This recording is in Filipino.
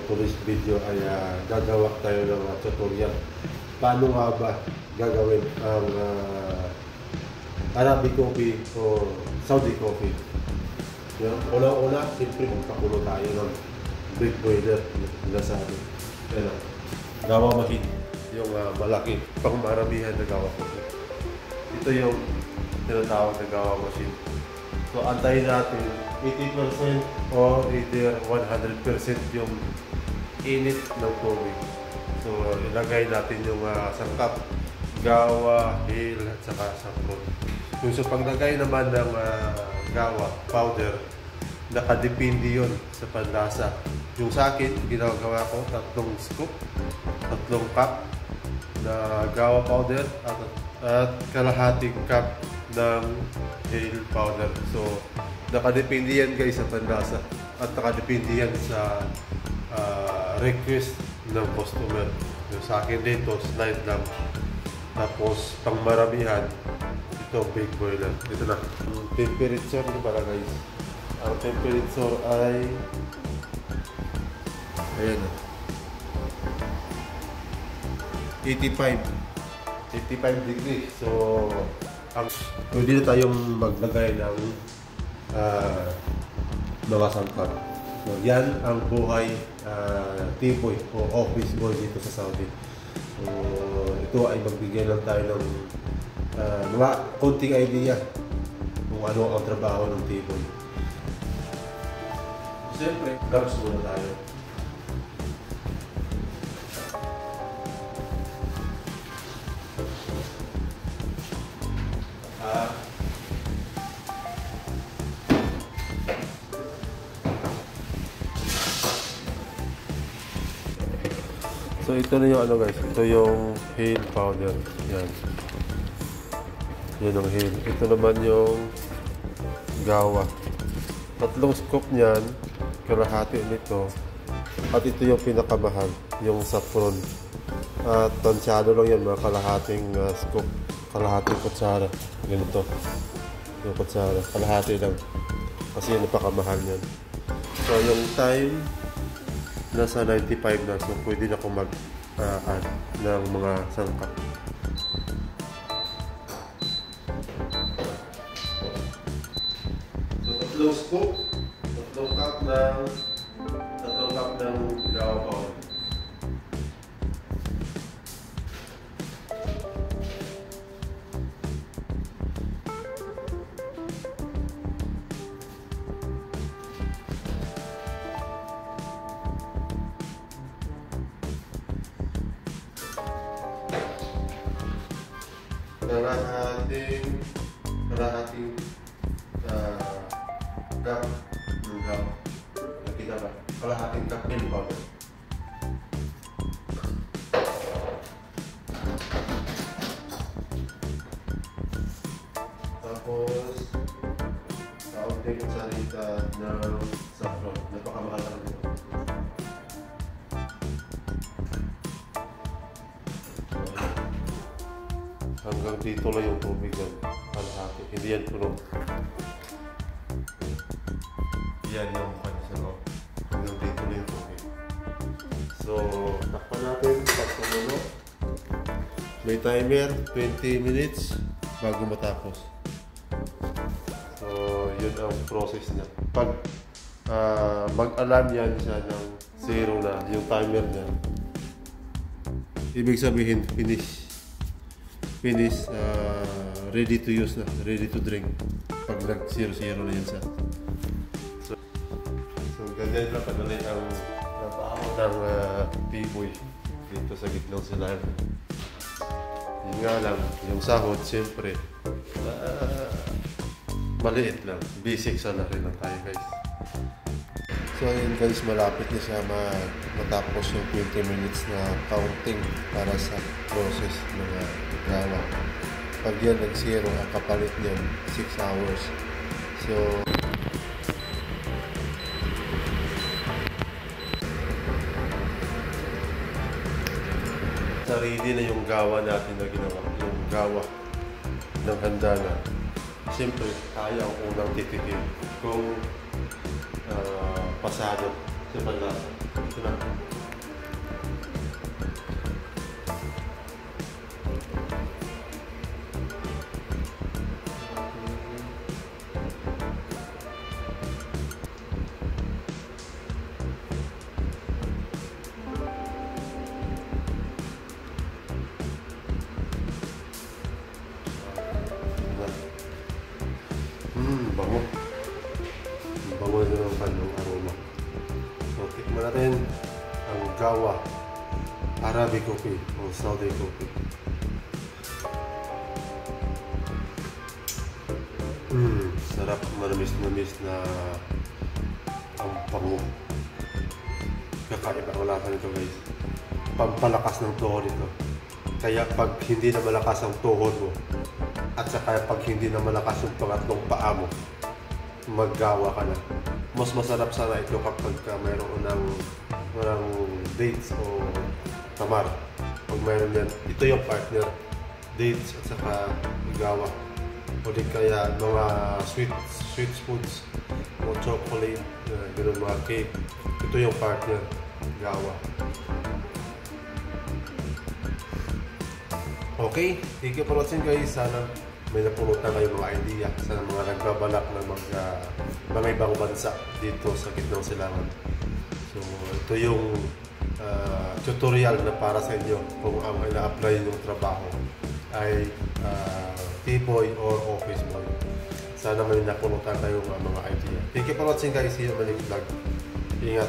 Today's video ay gagawa tayo ng tutorial. Paano nga ba gagawin ang Arabic coffee o Saudi coffee? Una-una, siyempre magpakulo tayo ng big boiler nila sa atin. Gawa machine, yung malaki, pang maramihan na gawa coffee. Ito yung tinatawag na gawa machine. So antayin natin 80% o either 100% yung init ng tubig. So ilagay natin yung sangkap, gawa, hil at saka saffron. Kung sa paglagay naman ng gawa, powder, nakadepende yun sa panlasa. Yung sa akin, ginagawa ko 3 scoop, 3 cup na gawa powder at kalahating cup ng hale powder. So nakadepende yan guys sa panlasa at nakadepende yan sa request ng customer. Yung sa akin dito, slide lang. Tapos pang maramihan, ito big boiler. Ito na. Yung temperature nyo pala guys. Ang temperature ay ayan na. 85 degrees. So pwede na tayong maglagay ng mga sangkap. So, yan ang buhay T-boy o office boy dito sa Saudi. So, ito ay magbigay lang tayo ng mga konting idea kung ano ang trabaho ng T-boy. Siyempre, gloves muna tayo. So ito na yung ano guys, ito yung hale powder. Yan. Yan ang hale. Ito naman yung gawa. 3 scoop niyan, kalahati nito. At ito yung pinakamahal, yung saffron. At tansyado lang yan, mga kalahating scoop, kalahating kutsara. Ganito. Yung kutsara, kalahati lang. Kasi yan napakamahal yan. So yung time, nasa 95 na, so pwede na akong mag-add ng mga sangkap. So 3 scoop, 3 cup ng gawa powder. Kalahating cup ng gawa. Nakita ba? Kalahating cup ng powder. Tapos kaunting salita ng saffron. Napakamahal lang ito. Hanggang dito lang yung tubig yan. Kalahati. Hindi yan puno. Yan yung panisalo. Hanggang dito lang yung tubig. So, takpan natin. Pag kumulo. May timer. 20 minutes bago matapos. So, yun ang process niya. Pag mag-alarm yan siya ng 0 na yung timer niya, ibig sabihin finish, ready to use na, ready to drink pag nag 0-0 na yun siya. So ganyan lang kadali ang trabaho ng T-boy dito sa gitnang silahan. Yun nga lang, yung sahod siyempre maliit lang, basic salary lang tayo guys. So ayun guys, malapit na siya matapos yung 20 minutes na counting para sa process ng gawa. Pag yan nag-0, ang kapalit niyan 6 hours. So sarili na yung gawa natin na ginawa, yung gawa ng handa na. Siyempre, tayo ang unang titikim kung pasado sa panlasa. Ito na. ang Gawa Arabic coffee o Saudi coffee. Sarap, manamis-namis na ang pango. Kakaiba ang lasa nito guys. Pampalakas ng tuhod ito. Kaya pag hindi na malakas ang tuhod mo, at saka pag hindi na malakas yung pangatlong paa mo, maggawa ka na. Mas masarap sana ito kapag mayroon ng dates o tamar. Pag mayroon yan, ito yung partner. Dates at saka gawa. O di kaya mga sweet foods o chocolate, gano'n mga cake. Ito yung partner, gawa. Okay, thank you for watching guys. Sana may napulutan kayo mga idea sa mga nagbabalak na mga ibang bansa dito sa Gitnang Silangan. So ito yung tutorial na para sa inyo kung ang ina-apply yung trabaho ay T-boy or office boy. Sana may napulutan kayo mga idea. Thank you for watching guys. See you in the next vlog. Ingat!